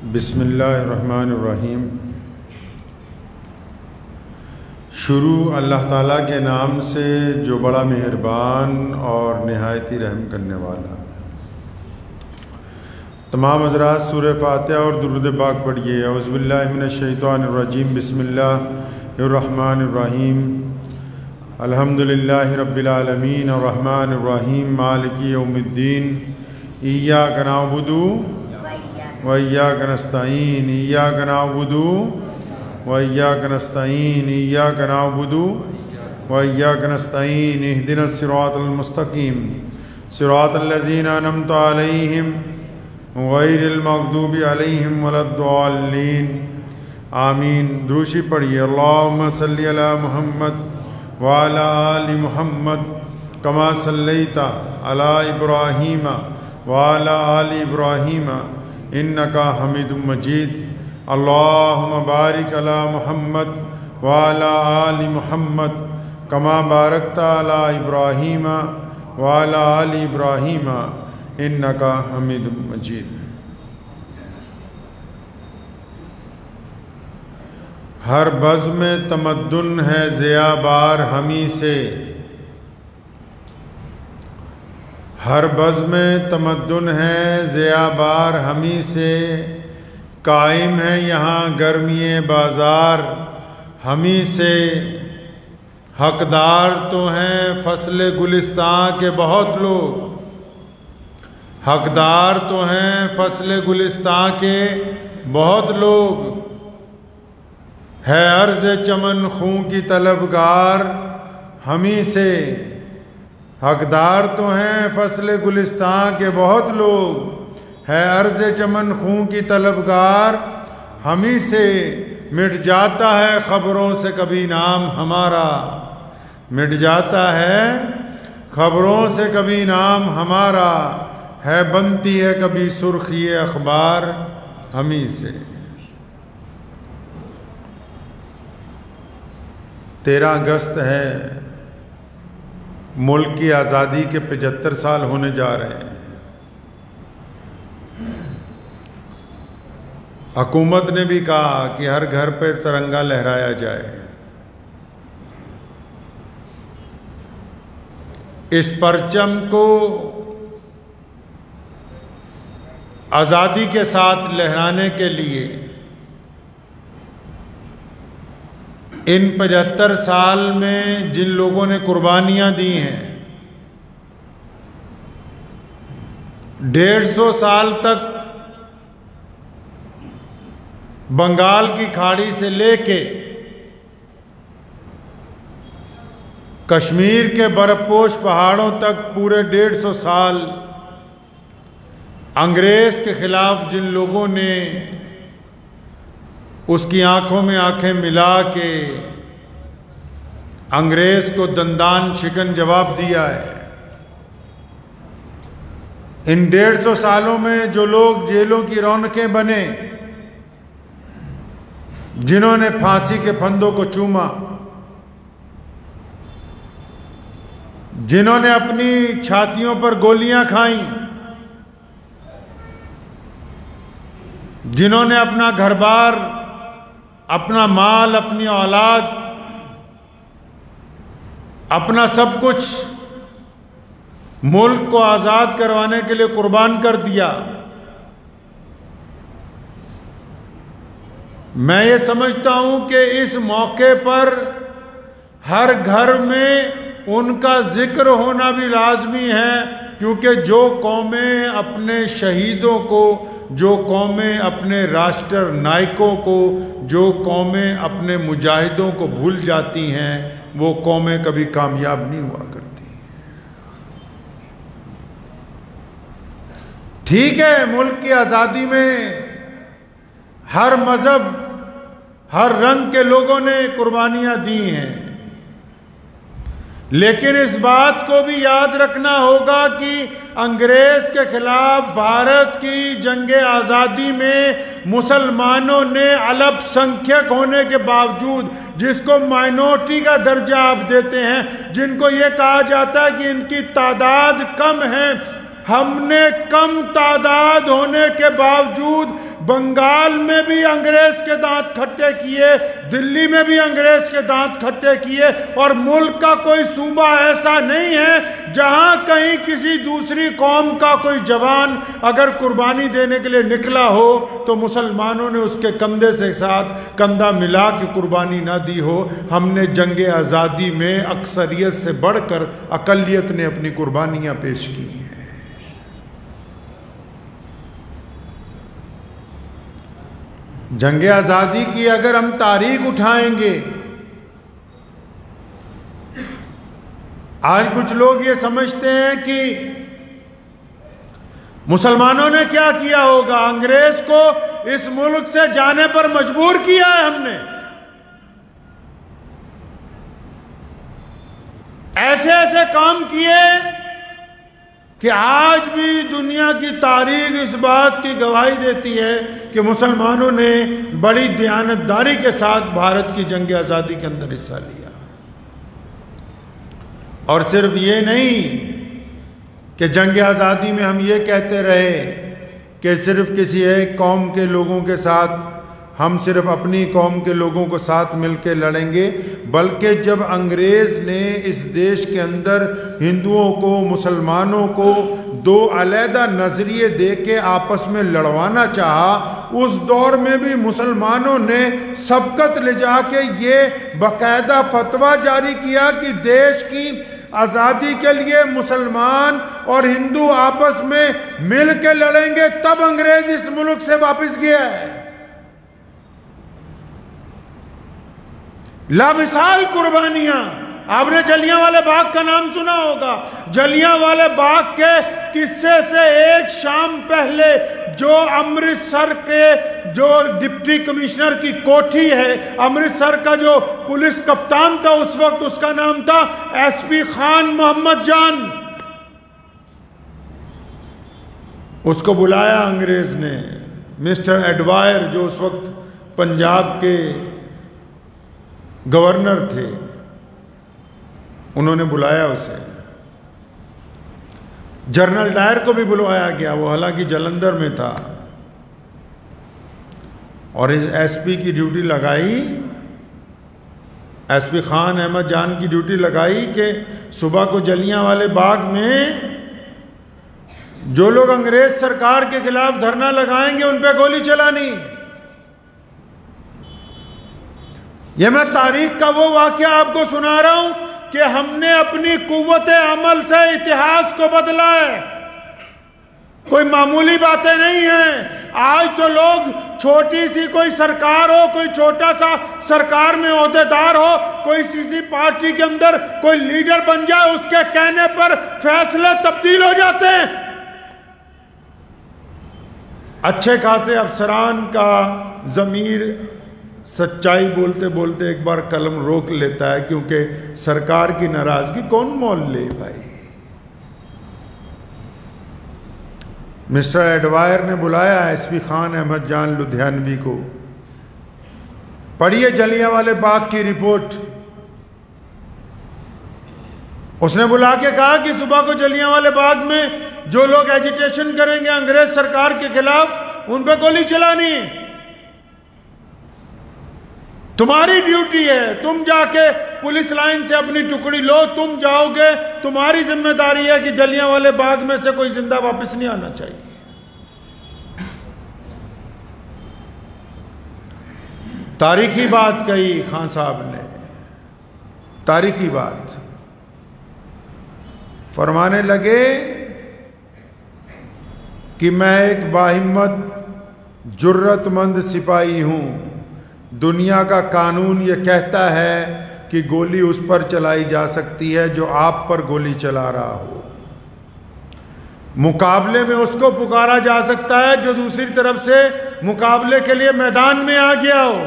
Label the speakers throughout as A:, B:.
A: बिस्मिल्लाहिर्रहमानिर्रहीम। शुरू अल्लाह ताला के नाम से जो बड़ा मेहरबान और निहायती रहम करने वाला। तमाम हज़रात सूरह फातिहा और दुरूद पाक पढ़िए। औज़ु बिल्लाहि मिनश शैतानिर्रजीम। बिस्मिल्लाहिर्रहमानिर्रहीम। अल्हम्दुलिल्लाहि रब्बिल आलमीन अर्रहमानिर्रहीम मालिकि यौमिद्दीन। इय्याका नअबुदु व इय्याका नस्तईन। इय्याका नअबुदु व इय्याका नस्तईन। इय्याका नअबुदु व इय्याका नस्तईन। इहदिनस सिरातल मुस्तकीम सिरातल लज़ीना अनअमता अलैहिम गैरिल मग़दूबि अलैहिम वलद्दाल्लीन। आमीन। दुरूशी पढ़िए। अल्लाहुम्मा सल्लि अला मुहम्मद व अला आलि मुहम्मद कमा सल्लैता अला इब्राहीम व अला आलि इब्राहीम इन्नका हमीदुम मजीद। अल्लाहुम्मा बारिक अला मुहम्मद व अला आलि मुहम्मद कमा बारकता अला इब्राहीम व अला आलि इब्राहीम इन्नका हमीदुम मजीद। हर बज़्म में तमद्दुन है ज़ियाबार हमी से। हर बज़्म में तमद्दुन है ज़ियाबार हमी से। कायम है यहाँ गर्मी बाज़ार हमी से। हकदार तो हैं फ़स्ल गुलिस्तां के बहुत लोग। हकदार तो हैं फ़स्ल गुलिस्तां के बहुत लोग। है अर्ज़ चमन खूं की तलबगार हमी से। हकदार तो हैं फ़स्ल गुलिस्तां के बहुत लोग। है अर्ज़ चमन खूं की तलबगार हमी से। मिट जाता है ख़बरों से कभी नाम हमारा। मिट जाता है ख़बरों से कभी नाम हमारा। है बनती है कभी सुर्खी अखबार हमी से। 13 अगस्त है। मुल्क की आज़ादी के 75 साल होने जा रहे हैं। हुकूमत ने भी कहा कि हर घर पर तिरंगा लहराया जाए। इस परचम को आज़ादी के साथ लहराने के लिए इन 75 साल में जिन लोगों ने कुर्बानियाँ दी हैं, 150 साल तक बंगाल की खाड़ी से लेके कश्मीर के बर्फपोश पहाड़ों तक पूरे 150 साल अंग्रेज़ के ख़िलाफ़ जिन लोगों ने उसकी आंखों में आंखें मिला के अंग्रेज़ को दंदान शिकन जवाब दिया है, इन 150 सालों में जो लोग जेलों की रौनकें बने, जिन्होंने फांसी के फंदों को चूमा, जिन्होंने अपनी छातियों पर गोलियां खाई, जिन्होंने अपना घर-बार, अपना माल, अपनी औलाद, अपना सब कुछ मुल्क को आज़ाद करवाने के लिए कुर्बान कर दिया। मैं ये समझता हूं कि इस मौके पर हर घर में उनका जिक्र होना भी लाजमी है, क्योंकि जो कौमें अपने शहीदों को, जो कौमें अपने राष्ट्र नायकों को, जो कौमें अपने मुजाहिदों को भूल जाती हैं, वो कौमें कभी कामयाब नहीं हुआ करती। ठीक है, मुल्क की आज़ादी में हर मज़हब, हर रंग के लोगों ने कुर्बानियाँ दी हैं, लेकिन इस बात को भी याद रखना होगा कि अंग्रेज के खिलाफ भारत की जंगे आज़ादी में मुसलमानों ने अल्पसंख्यक होने के बावजूद, जिसको माइनॉरिटी का दर्जा आप देते हैं, जिनको ये कहा जाता है कि इनकी तादाद कम है, हमने कम तादाद होने के बावजूद बंगाल में भी अंग्रेज के दांत खट्टे किए, दिल्ली में भी अंग्रेज के दांत खट्टे किए, और मुल्क का कोई सूबा ऐसा नहीं है जहां कहीं किसी दूसरी कौम का कोई जवान अगर कुर्बानी देने के लिए निकला हो तो मुसलमानों ने उसके कंधे से साथ कंधा मिला के कुर्बानी ना दी हो। हमने जंगे आज़ादी में अक्सरियत से बढ़कर अकलियत ने अपनी कुर्बानियां पेश की हैं। जंगे आज़ादी की अगर हम तारीख उठाएंगे, आज कुछ लोग ये समझते हैं कि मुसलमानों ने क्या किया होगा, अंग्रेज को इस मुल्क से जाने पर मजबूर किया है हमने। ऐसे ऐसे काम किए कि आज भी दुनिया की तारीख इस बात की गवाही देती है कि मुसलमानों ने बड़ी दयानतदारी के साथ भारत की जंग आज़ादी के अंदर हिस्सा लिया। और सिर्फ ये नहीं कि जंग आज़ादी में हम ये कहते रहे कि सिर्फ किसी एक कौम के लोगों के साथ, हम सिर्फ अपनी कौम के लोगों को साथ मिलकर लड़ेंगे, बल्कि जब अंग्रेज़ ने इस देश के अंदर हिंदुओं को, मुसलमानों को दो अलहदा नज़रिए दे के आपस में लड़वाना चाहा, उस दौर में भी मुसलमानों ने सबकत ले जाके ये बाकायदा फतवा जारी किया कि देश की आज़ादी के लिए मुसलमान और हिंदू आपस में मिल के लड़ेंगे, तब अंग्रेज इस मुल्क से वापस गया है। लामिसाल कुर्बानियां। आपने जलियांवाले बाग का नाम सुना होगा। जलियांवाले बाग के किस्से से एक शाम पहले जो अमृतसर के जो डिप्टी कमिश्नर की कोठी है, अमृतसर का जो पुलिस कप्तान था उस वक्त, उसका नाम था एसपी खान मोहम्मद जान। उसको बुलाया अंग्रेज ने। मिस्टर एडवायर जो उस वक्त पंजाब के गवर्नर थे, उन्होंने बुलाया उसे। जनरल डायर को भी बुलवाया गया, वो हालांकि जलंधर में था, और इस एसपी की ड्यूटी लगाई, एसपी खान अहमद जान की ड्यूटी लगाई कि सुबह को जलियांवाले बाग में जो लोग अंग्रेज सरकार के खिलाफ धरना लगाएंगे उन पे गोली चलानी। यह मैं तारीख का वो वाकया आपको सुना रहा हूं कि हमने अपनी कुव्वत अमल से इतिहास को बदला है। कोई मामूली बातें नहीं हैं। आज तो लोग छोटी सी कोई सरकार हो, कोई छोटा सा सरकार में ओहदेदार हो, कोई किसी पार्टी के अंदर कोई लीडर बन जाए, उसके कहने पर फैसले तब्दील हो जाते हैं। अच्छे खासे अफसरान का ज़मीर सच्चाई बोलते बोलते एक बार कलम रोक लेता है, क्योंकि सरकार की नाराजगी कौन मोल ले भाई। मिस्टर एडवायर ने बुलाया एसपी खान अहमद जान लुधियानवी को। पढ़िए जलियांवाले बाग की रिपोर्ट। उसने बुला के कहा कि सुबह को जलियांवाले बाग में जो लोग एजिटेशन करेंगे अंग्रेज सरकार के खिलाफ, उन पर गोली चलानी। तुम्हारी ड्यूटी है, तुम जाके पुलिस लाइन से अपनी टुकड़ी लो, तुम जाओगे, तुम्हारी जिम्मेदारी है कि जलियांवाले बाग में से कोई जिंदा वापस नहीं आना चाहिए। तारीखी बात कही खान साहब ने, तारीखी बात। फरमाने लगे कि मैं एक बाहिम्मत जुर्रतमंद सिपाही हूं। दुनिया का कानून ये कहता है कि गोली उस पर चलाई जा सकती है जो आप पर गोली चला रहा हो। मुकाबले में उसको पुकारा जा सकता है जो दूसरी तरफ से मुकाबले के लिए मैदान में आ गया हो।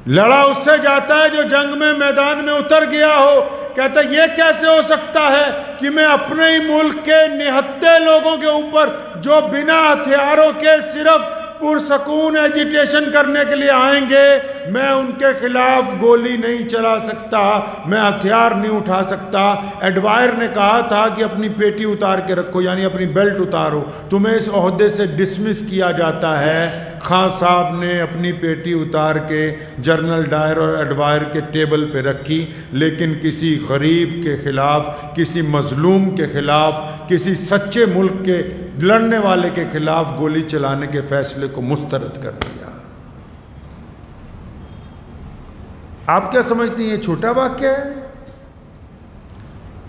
A: लड़ा उससे जाता है जो जंग में मैदान में उतर गया हो। कहता ये कैसे हो सकता है कि मैं अपने ही मुल्क के निहत्थे लोगों के ऊपर, जो बिना हथियारों के सिर्फ पुरसकून एजिटेशन करने के लिए आएंगे, मैं उनके खिलाफ गोली नहीं चला सकता, मैं हथियार नहीं उठा सकता। एडवायर ने कहा था कि अपनी पेटी उतार के रखो, यानी अपनी बेल्ट उतारो, तुम्हें इस ओहदे से डिसमिस किया जाता है। खान साहब ने अपनी पेटी उतार के जनरल डायर और एडवायर के टेबल पे रखी, लेकिन किसी गरीब के खिलाफ, किसी मजलूम के खिलाफ, किसी सच्चे मुल्क के लड़ने वाले के खिलाफ गोली चलाने के फैसले को मुस्तरद कर दिया। आप क्या समझती हैं, ये छोटा वाक्य है?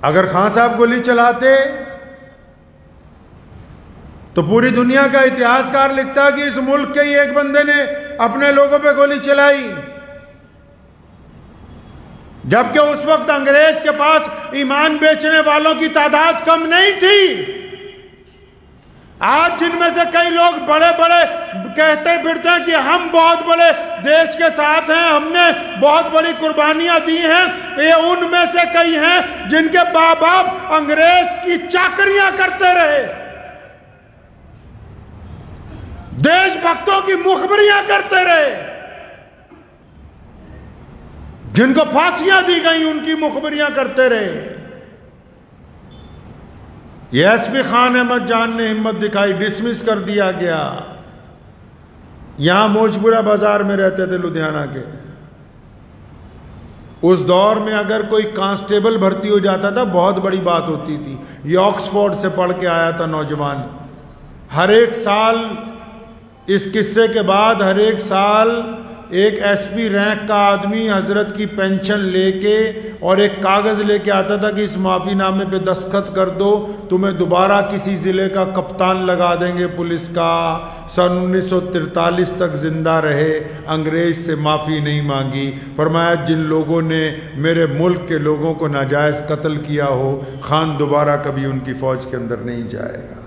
A: अगर खान साहब गोली चलाते तो पूरी दुनिया का इतिहासकार लिखता कि इस मुल्क के ही एक बंदे ने अपने लोगों पे गोली चलाई, जबकि उस वक्त अंग्रेज के पास ईमान बेचने वालों की तादाद कम नहीं थी। आज जिनमें से कई लोग बड़े बड़े कहते फिरते हैं कि हम बहुत बड़े देश के साथ हैं, हमने बहुत बड़ी कुर्बानियां दी हैं, ये उनमें से कई हैं जिनके बाप बाप अंग्रेज की चाकरियां करते रहे, देशभक्तों की मुखबरियां करते रहे, जिनको फांसियां दी गई उनकी मुखबरियां करते रहे। ये एसपी खान अहमद जान ने हिम्मत दिखाई, डिसमिस कर दिया गया। यहां मौजपुरा बाजार में रहते थे लुधियाना के। उस दौर में अगर कोई कांस्टेबल भर्ती हो जाता था बहुत बड़ी बात होती थी। ये ऑक्सफोर्ड से पढ़ के आया था नौजवान। हर एक साल, इस किस्से के बाद हर एक साल एक एसपी रैंक का आदमी हजरत की पेंशन लेके और एक कागज़ लेके आता था कि इस माफ़ीनामे पे दस्तखत कर दो, तुम्हें दोबारा किसी ज़िले का कप्तान लगा देंगे पुलिस का। सन 1943 तक ज़िंदा रहे, अंग्रेज़ से माफ़ी नहीं मांगी। फरमाया जिन लोगों ने मेरे मुल्क के लोगों को नाजायज़ कत्ल किया हो, खान दोबारा कभी उनकी फ़ौज के अंदर नहीं जाएगा।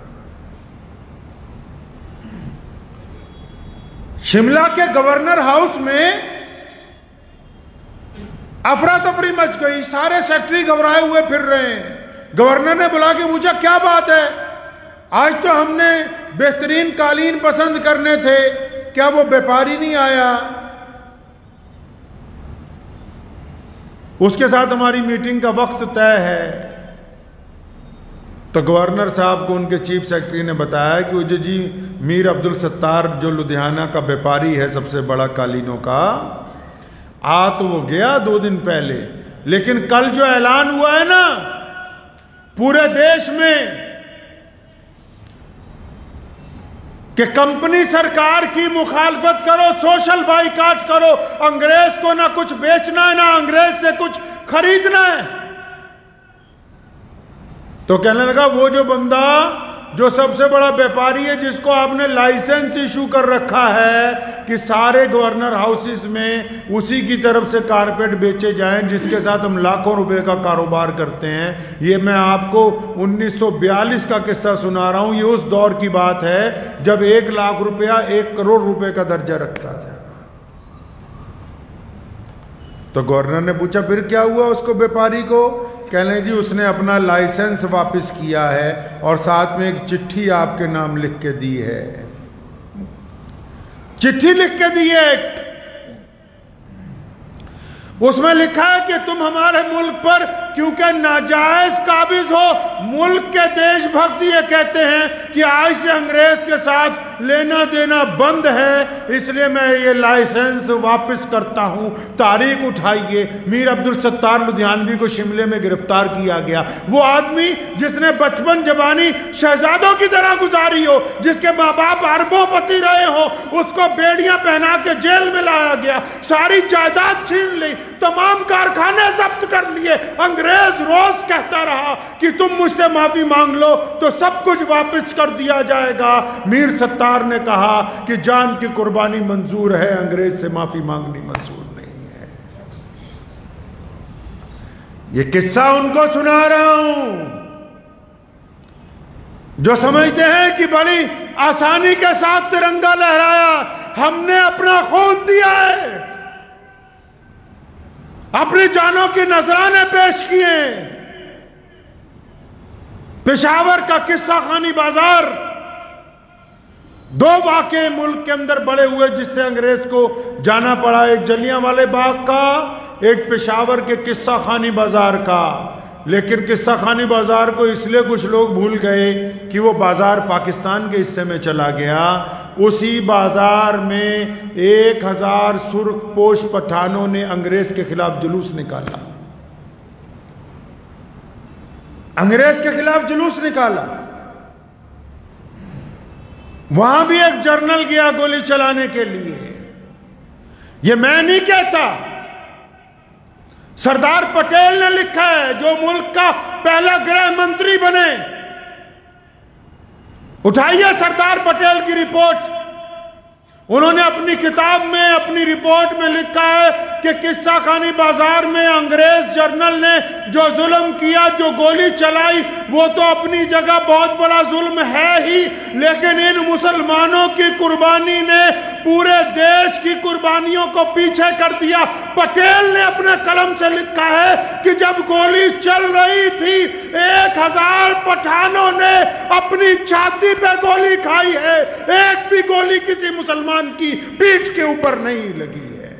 A: शिमला के गवर्नर हाउस में अफरा तफरी मच गई, सारे सेक्रेटरी घबराए हुए फिर रहे हैं। गवर्नर ने बुला के पूछा क्या बात है, आज तो हमने बेहतरीन कालीन पसंद करने थे, क्या वो व्यापारी नहीं आया? उसके साथ हमारी मीटिंग का वक्त तय है। तो गवर्नर साहब को उनके चीफ सेक्रेटरी ने बताया कि वो जी मीर अब्दुल सत्तार जो लुधियाना का व्यापारी है सबसे बड़ा कालीनों का, आ तो वो गया 2 दिन पहले, लेकिन कल जो ऐलान हुआ है ना पूरे देश में कि कंपनी सरकार की मुखालफत करो, सोशल बाइकाट करो, अंग्रेज को ना कुछ बेचना है ना अंग्रेज से कुछ खरीदना है। तो कहने लगा वो जो बंदा जो सबसे बड़ा व्यापारी है, जिसको आपने लाइसेंस इशू कर रखा है कि सारे गवर्नर हाउसेस में उसी की तरफ से कारपेट बेचे जाएं, जिसके साथ हम लाखों रुपए का कारोबार करते हैं। ये मैं आपको 1942 का किस्सा सुना रहा हूं। ये उस दौर की बात है जब 1 लाख रुपया 1 करोड़ रुपए का दर्जा रखता था। तो गवर्नर ने पूछा फिर क्या हुआ उसको, व्यापारी को? कहने जी उसने अपना लाइसेंस वापस किया है और साथ में एक चिट्ठी आपके नाम लिख के दी है। चिट्ठी लिख के दी है, उसमें लिखा है कि तुम हमारे मुल्क पर क्योंकि नाजायज काबिज हो, मुल्क के देशभक्त ये कहते हैं कि आज से अंग्रेज के साथ लेना देना बंद है, इसलिए मैं ये लाइसेंस वापस करता हूं। तारीख उठाइए, मीर अब्दुल सत्तार लुधियानवी को शिमले में गिरफ्तार किया गया। वो आदमी जिसने बचपन जवानी शहजादों की तरह गुजारी हो, जिसके माँ बाप अरबोपति रहे हो, उसको बेड़ियां पहना के जेल में लाया गया, सारी जायदाद छीन ली, तमाम कारखाने जब्त कर लिए। अंग्रेज रोज कहता रहा कि तुम मुझसे माफी मांग लो तो सब कुछ वापस कर दिया जाएगा। मीर सत्तार ने कहा कि जान की कुर्बानी मंजूर है, अंग्रेज से माफी मांगनी मंजूर नहीं है। ये किस्सा उनको सुना रहा हूं जो समझते हैं कि बड़ी आसानी के साथ तिरंगा लहराया। हमने अपना खून दिया है, अपनी जानों की नजराने पेश किए। पेशावर का किस्सा खानी बाजार दो वाक़े मुल्क के अंदर बड़े हुए जिससे अंग्रेज को जाना पड़ा, एक जलियांवाले बाग का, एक पेशावर के किस्सा खानी बाजार का। लेकिन किस्सा खानी बाजार को इसलिए कुछ लोग भूल गए कि वो बाजार पाकिस्तान के हिस्से में चला गया। उसी बाजार में 1000 सुर्खपोश पठानों ने अंग्रेज के खिलाफ जुलूस निकाला, अंग्रेज के खिलाफ जुलूस निकाला। वहां भी एक जर्नल गया गोली चलाने के लिए। ये मैं नहीं कहता, सरदार पटेल ने लिखा है, जो मुल्क का पहला गृह मंत्री बने। उठाइए सरदार पटेल की रिपोर्ट। उन्होंने अपनी किताब में, अपनी रिपोर्ट में लिखा है कि किस्सा खानी बाजार में अंग्रेज जर्नल ने जो जुल्म किया, जो गोली चलाई, वो तो अपनी जगह बहुत बड़ा जुल्म है ही, लेकिन इन मुसलमानों की कुर्बानी ने पूरे देश की कुर्बानियों को पीछे कर दिया। पटेल ने अपने कलम से लिखा है कि जब गोली चल रही थी 1000 पठानों ने अपनी छाती पे गोली खाई है, एक भी गोली किसी मुसलमान की पीठ के ऊपर नहीं लगी है,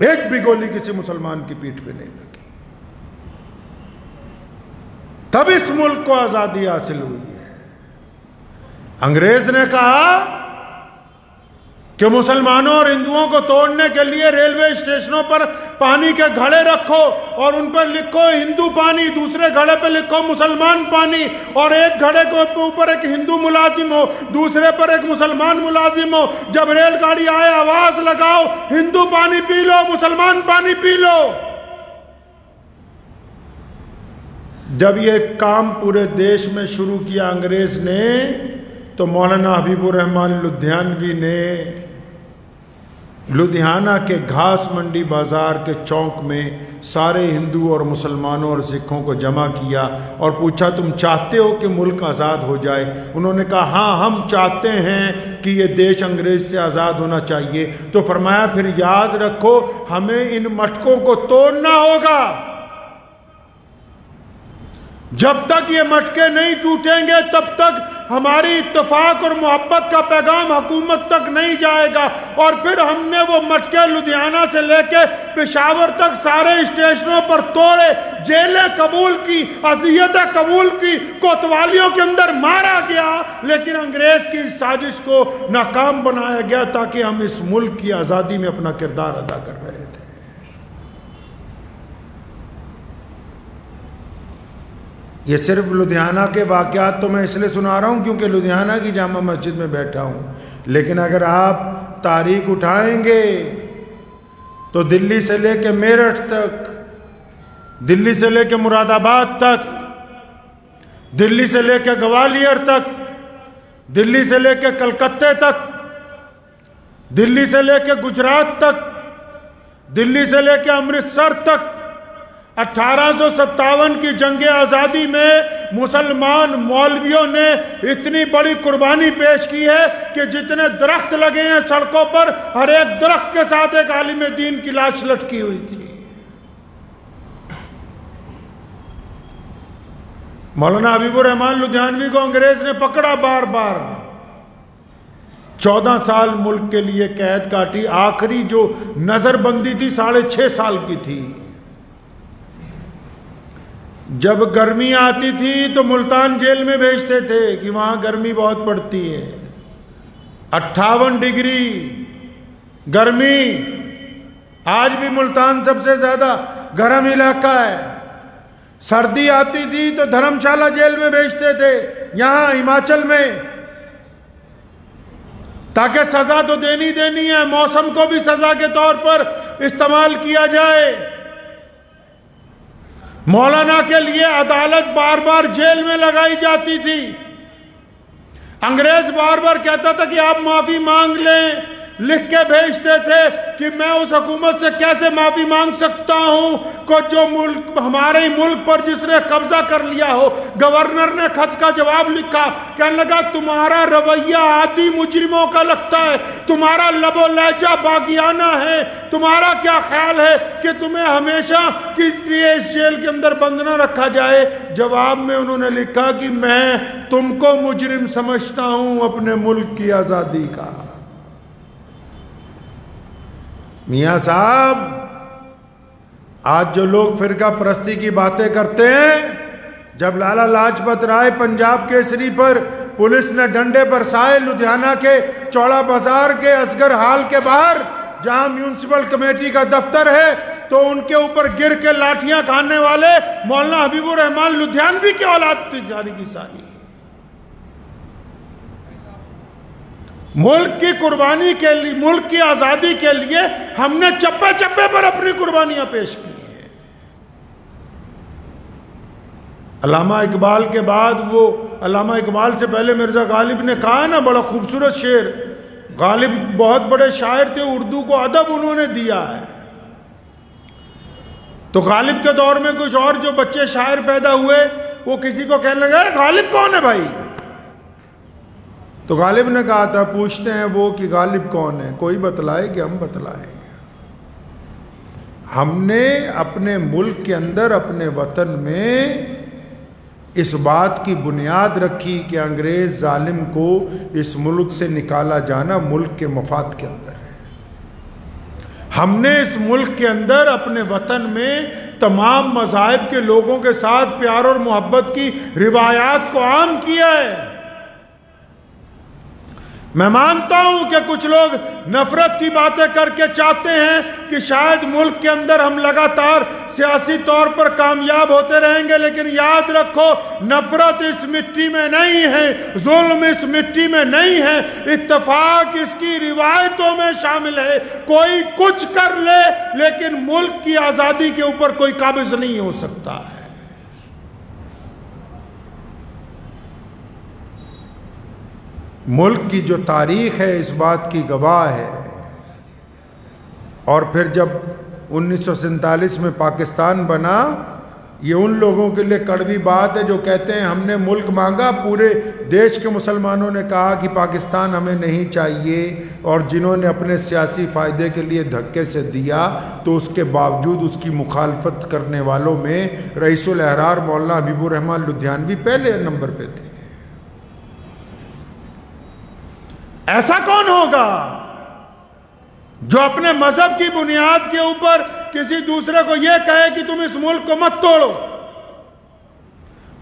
A: एक भी गोली किसी मुसलमान की पीठ पे नहीं लगी। तब इस मुल्क को आजादी हासिल हुई है। अंग्रेज ने कहा कि मुसलमानों और हिंदुओं को तोड़ने के लिए रेलवे स्टेशनों पर पानी के घड़े रखो और उन पर लिखो हिंदू पानी, दूसरे घड़े पर लिखो मुसलमान पानी, और एक घड़े के ऊपर एक हिंदू मुलाजिम हो, दूसरे पर एक मुसलमान मुलाजिम हो। जब रेलगाड़ी आए आवाज लगाओ, हिंदू पानी पी लो, मुसलमान पानी पी लो। जब ये काम पूरे देश में शुरू किया अंग्रेज ने, तो मौलाना हबीबुर रहमान लुधियानवी ने लुधियाना के घास मंडी बाजार के चौक में सारे हिंदू और मुसलमानों और सिखों को जमा किया और पूछा, तुम चाहते हो कि मुल्क आज़ाद हो जाए? उन्होंने कहा हाँ, हम चाहते हैं कि ये देश अंग्रेज से आज़ाद होना चाहिए। तो फरमाया फिर याद रखो, हमें इन मटकों को तोड़ना होगा। जब तक ये मटके नहीं टूटेंगे तब तक हमारी इत्तेफाक और मोहब्बत का पैगाम हुकूमत तक नहीं जाएगा। और फिर हमने वो मटके लुधियाना से लेके पेशावर तक सारे स्टेशनों पर तोड़े, जेलें कबूल की, अज़ियतें कबूल की, कोतवालियों के अंदर मारा गया, लेकिन अंग्रेज की साजिश को नाकाम बनाया गया ताकि हम इस मुल्क की आज़ादी में अपना किरदार अदा कर रहे थे। ये सिर्फ लुधियाना के वाक़यात तो मैं इसलिए सुना रहा हूँ क्योंकि लुधियाना की जामा मस्जिद में बैठा हूँ, लेकिन अगर आप तारीख उठाएंगे तो दिल्ली से लेके मेरठ तक, दिल्ली से लेके मुरादाबाद तक, दिल्ली से लेके ग्वालियर तक, दिल्ली से लेके कलकत्ते तक, दिल्ली से लेके गुजरात तक, दिल्ली से लेके अमृतसर तक, 1857 की जंगे आज़ादी में मुसलमान मौलवियों ने इतनी बड़ी कुर्बानी पेश की है कि जितने दरख्त लगे हैं सड़कों पर, हर एक दरख्त के साथ एक आलिम दीन की लाश लटकी हुई थी। मौलाना हबीबुर रहमान लुधियानवी को अंग्रेज ने पकड़ा बार बार, 14 साल मुल्क के लिए कैद काटी। आखिरी जो नजरबंदी थी 6.5 साल की थी। जब गर्मी आती थी तो मुल्तान जेल में भेजते थे कि वहां गर्मी बहुत पड़ती है, 58 डिग्री गर्मी। आज भी मुल्तान सबसे ज्यादा गर्म इलाका है। सर्दी आती थी तो धर्मशाला जेल में भेजते थे, यहां हिमाचल में, ताकि सजा तो देनी है, मौसम को भी सजा के तौर पर इस्तेमाल किया जाए। मौलाना के लिए अदालत बार बार जेल में लगाई जाती थी। अंग्रेज बार बार कहता था कि आप माफी मांग लें, लिख के भेजते थे कि मैं उस हुकूमत से कैसे माफी मांग सकता हूं को जो मुल्क हमारे ही मुल्क पर जिसने कब्जा कर लिया हो। गवर्नर ने खत का जवाब लिखा, कहने लगा तुम्हारा रवैया आदि मुजरिमों का लगता है, तुम्हारा लबो लहजा बागियाना है, तुम्हारा क्या ख्याल है कि तुम्हें हमेशा किस लिए इस जेल के अंदर बंद न रखा जाए। जवाब में उन्होंने लिखा कि मैं तुमको मुजरिम समझता हूं अपने मुल्क की आजादी का। मियां साहब, आज जो लोग फिरका परस्ती की बातें करते हैं, जब लाला लाजपत राय पंजाब केसरी पर पुलिस ने डंडे बरसाए लुधियाना के चौड़ा बाजार के असगर हाल के बाहर जहां म्यूनिसिपल कमेटी का दफ्तर है, तो उनके ऊपर गिर के लाठियां खाने वाले मौलाना हबीबुर रहमान लुधियानवी की औलाद थी जारी की सारी। मुल्क की कुर्बानी के लिए, मुल्क की आजादी के लिए हमने चप्पे चप्पे पर अपनी कुर्बानियां पेश की हैं। अल्लामा इकबाल के बाद, वो अल्लामा इकबाल से पहले मिर्जा गालिब ने कहा ना, बड़ा खूबसूरत शेर, गालिब बहुत बड़े शायर थे, उर्दू को अदब उन्होंने दिया है। तो गालिब के दौर में कुछ और जो बच्चे शायर पैदा हुए, वो किसी को कहने लगा अरे गालिब कौन है भाई? तो गालिब ने कहा था, पूछते हैं वो कि गालिब कौन है, कोई बतलाए कि हम बतलाएंगे। हमने अपने मुल्क के अंदर, अपने वतन में इस बात की बुनियाद रखी कि अंग्रेज जालिम को इस मुल्क से निकाला जाना मुल्क के मफाद के अंदर है। हमने इस मुल्क के अंदर, अपने वतन में तमाम मज़ाहिब के लोगों के साथ प्यार और मोहब्बत की रिवायात को आम किया है। मैं मानता हूं कि कुछ लोग नफरत की बातें करके चाहते हैं कि शायद मुल्क के अंदर हम लगातार सियासी तौर पर कामयाब होते रहेंगे, लेकिन याद रखो, नफरत इस मिट्टी में नहीं है, जुल्म इस मिट्टी में नहीं है, इत्तेफाक इसकी रिवायतों में शामिल है। कोई कुछ कर ले, लेकिन मुल्क की आज़ादी के ऊपर कोई काबिज नहीं हो सकता है। मुल्क की जो तारीख है इस बात की गवाह है। और फिर जब 1947 में पाकिस्तान बना, ये उन लोगों के लिए कड़वी बात है जो कहते हैं हमने मुल्क मांगा, पूरे देश के मुसलमानों ने कहा कि पाकिस्तान हमें नहीं चाहिए, और जिन्होंने अपने सियासी फ़ायदे के लिए धक्के से दिया, तो उसके बावजूद उसकी मुखालफत करने वालों में रईसुल अहरार मौलाना हबीबुर रहमान लुधियानवी पहले नंबर पे थे। ऐसा कौन होगा जो अपने मजहब की बुनियाद के ऊपर किसी दूसरे को यह कहे कि तुम इस मुल्क को मत तोड़ो,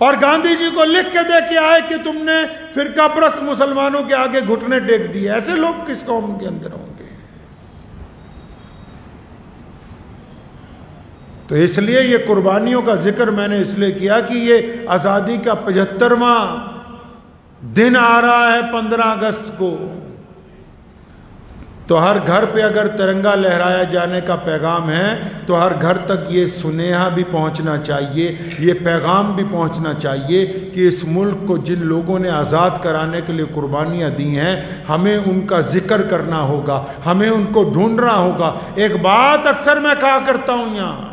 A: और गांधी जी को लिख के दे के आए कि तुमने फिरका परस्त मुसलमानों के आगे घुटने टेक दिए? ऐसे लोग किस कौम के अंदर होंगे? तो इसलिए ये कुर्बानियों का जिक्र मैंने इसलिए किया कि ये आज़ादी का 75वां दिन आ रहा है 15 अगस्त को। तो हर घर पे अगर तिरंगा लहराया जाने का पैगाम है, तो हर घर तक ये सुनेहा भी पहुंचना चाहिए, ये पैगाम भी पहुंचना चाहिए कि इस मुल्क को जिन लोगों ने आज़ाद कराने के लिए कुर्बानियाँ दी हैं, हमें उनका जिक्र करना होगा, हमें उनको ढूंढना होगा। एक बात अक्सर मैं कहा करता हूँ, यहाँ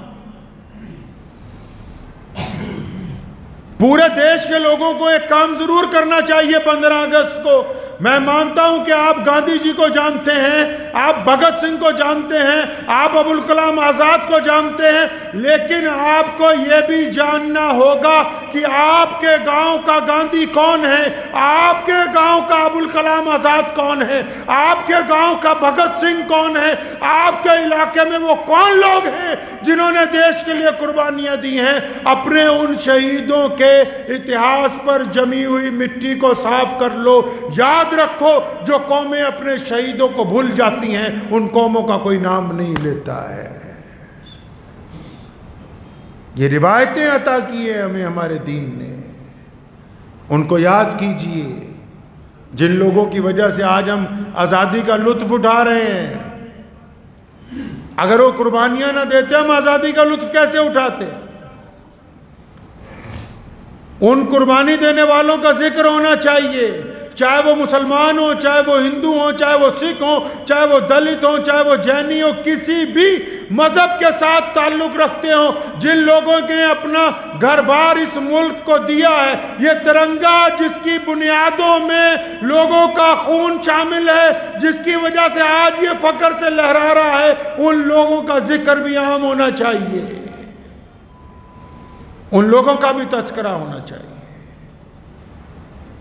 A: पूरे देश के लोगों को एक काम जरूर करना चाहिए 15 अगस्त को। मैं मानता हूं कि आप गांधी जी को जानते हैं, आप भगत सिंह को जानते हैं, आप अबुल कलाम आज़ाद को जानते हैं, लेकिन आपको यह भी जानना होगा कि आपके गांव का गांधी कौन है, आपके गांव का अबुल कलाम आज़ाद कौन है, आपके गांव का भगत सिंह कौन है, आपके इलाके में वो कौन लोग हैं जिन्होंने देश के लिए कुर्बानियां दी हैं। अपने उन शहीदों के इतिहास पर जमी हुई मिट्टी को साफ कर लो। याद रखो, जो कौमें अपने शहीदों को भूल जाती हैं, उन कौमों का कोई नाम नहीं लेता है। ये रिवायतें अता की है हमें हमारे दीन ने, उनको याद कीजिए, जिन लोगों की वजह से आज हम आज़ादी का लुत्फ उठा रहे हैं। अगर वो कुर्बानियां ना देते, हम आज़ादी का लुत्फ कैसे उठाते? उन कुर्बानी देने वालों का जिक्र होना चाहिए, चाहे वो मुसलमान हो, चाहे वो हिंदू हो, चाहे वो सिख हो, चाहे वो दलित हो, चाहे वो जैनी हो, किसी भी मजहब के साथ ताल्लुक रखते हो, जिन लोगों ने अपना घर बार इस मुल्क को दिया है, ये तिरंगा जिसकी बुनियादों में लोगों का खून शामिल है, जिसकी वजह से आज ये फख्र से लहरा रहा है, उन लोगों का जिक्र भी आम होना चाहिए, उन लोगों का भी तस्करा होना चाहिए।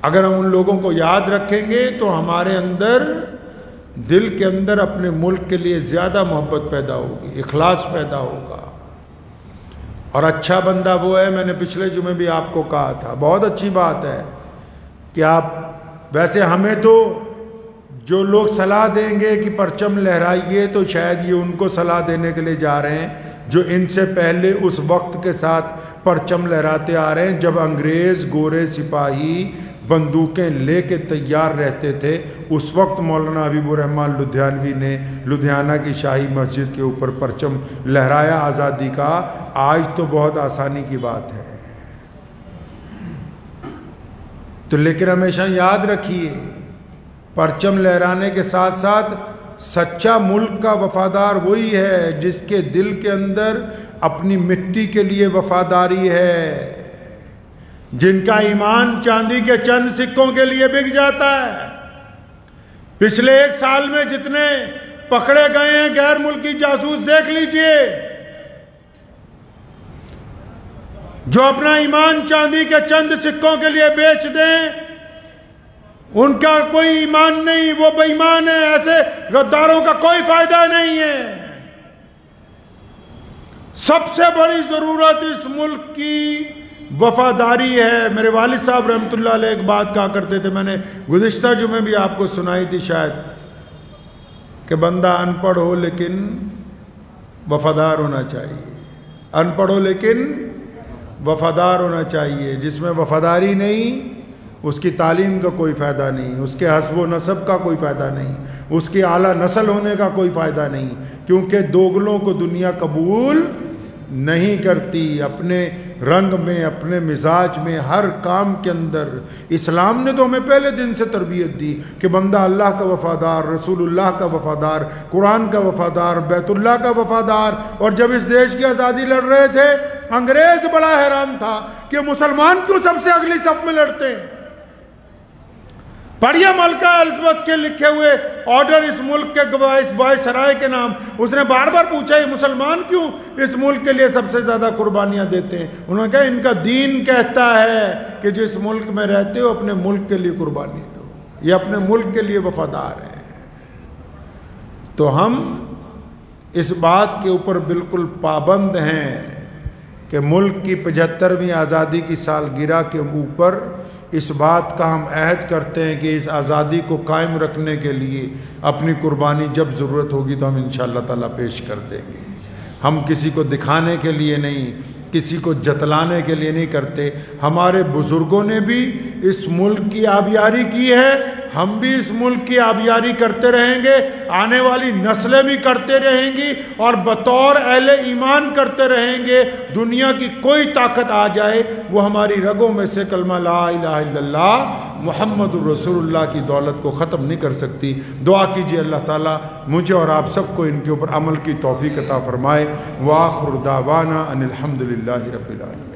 A: अगर हम उन लोगों को याद रखेंगे तो हमारे अंदर, दिल के अंदर अपने मुल्क के लिए ज़्यादा मोहब्बत पैदा होगी, इखलास पैदा होगा। और अच्छा बंदा वो है, मैंने पिछले जुमे भी आपको कहा था, बहुत अच्छी बात है कि आप, वैसे हमें तो जो लोग सलाह देंगे कि परचम लहराइए, तो शायद ये उनको सलाह देने के लिए जा रहे हैं जो इनसे पहले उस वक्त के साथ परचम लहराते आ रहे हैं, जब अंग्रेज़ गोरे सिपाही बंदूकें लेके तैयार रहते थे। उस वक्त मौलाना हबीबुर रहमान लुधियानवी ने लुधियाना की शाही मस्जिद के ऊपर परचम लहराया आज़ादी का। आज तो बहुत आसानी की बात है, तो लेकिन हमेशा याद रखिए, परचम लहराने के साथ साथ सच्चा मुल्क का वफादार वही है जिसके दिल के अंदर अपनी मिट्टी के लिए वफादारी है, जिनका ईमान चांदी के चंद सिक्कों के लिए बिक जाता है। पिछले 1 साल में जितने पकड़े गए हैं गैर मुल्की जासूस देख लीजिए, जो अपना ईमान चांदी के चंद सिक्कों के लिए बेच दें, उनका कोई ईमान नहीं, वो बेईमान है। ऐसे गद्दारों का कोई फायदा नहीं है। सबसे बड़ी जरूरत इस मुल्क की वफादारी है। मेरे वालिद साहब रहमतुल्लाह अलैह एक बात कहा करते थे, मैंने गुज़िश्ता जुमे भी आपको सुनाई थी शायद, कि बंदा अनपढ़ हो लेकिन वफादार होना चाहिए, अनपढ़ हो लेकिन वफादार होना चाहिए। जिसमें वफादारी नहीं, उसकी तालीम का कोई फ़ायदा नहीं, उसके हस्ब नसब का कोई फ़ायदा नहीं, उसकी आला नस्ल होने का कोई फ़ायदा नहीं, क्योंकि दोगलों को दुनिया कबूल नहीं करती। अपने रंग में, अपने मिजाज में, हर काम के अंदर इस्लाम ने तो हमें पहले दिन से तरबियत दी कि बंदा अल्लाह का वफ़ादार, रसूलुल्लाह का वफ़ादार, कुरान का वफ़ादार, बैतुल्लाह का वफ़ादार। और जब इस देश की आज़ादी लड़ रहे थे, अंग्रेज़ बड़ा हैरान था कि मुसलमान क्यों सबसे अगली सफ में लड़ते हैं। पढ़िए मलका एलिज़ाबेथ के लिखे हुए ऑर्डर इस मुल्क के वायसराय के नाम, उसने बार बार पूछा ये मुसलमान क्यों इस मुल्क के लिए सबसे ज़्यादा कुर्बानियाँ देते हैं। उन्होंने कहा इनका दीन कहता है कि जिस मुल्क में रहते हो अपने मुल्क के लिए कुर्बानी दो, ये अपने मुल्क के लिए वफादार है। तो हम इस बात के ऊपर बिल्कुल पाबंद हैं कि मुल्क की 75वीं आज़ादी की सालगिरह के ऊपर इस बात का हम अहद करते हैं कि इस आज़ादी को कायम रखने के लिए अपनी कुर्बानी जब ज़रूरत होगी तो हम इंशाअल्लाह ताला पेश कर देंगे। हम किसी को दिखाने के लिए नहीं, किसी को जतलाने के लिए नहीं करते। हमारे बुज़ुर्गों ने भी इस मुल्क की आबियारी की है, हम भी इस मुल्क की आबियारी करते रहेंगे, आने वाली नस्लें भी करते रहेंगी और बतौर अहले ईमान करते रहेंगे। दुनिया की कोई ताकत आ जाए वो हमारी रगों में से कलमा ला इलाहा इल्लल्लाह मुहम्मदुर रसूलुल्लाह की दौलत को ख़त्म नहीं कर सकती। दुआ कीजिए अल्लाह ताला मुझे और आप सबको इनके ऊपर अमल की तौफीक अता फरमाए। व आखिर दावाना अनिल हम्दुलिल्लाहि रब्बिल आलमीन।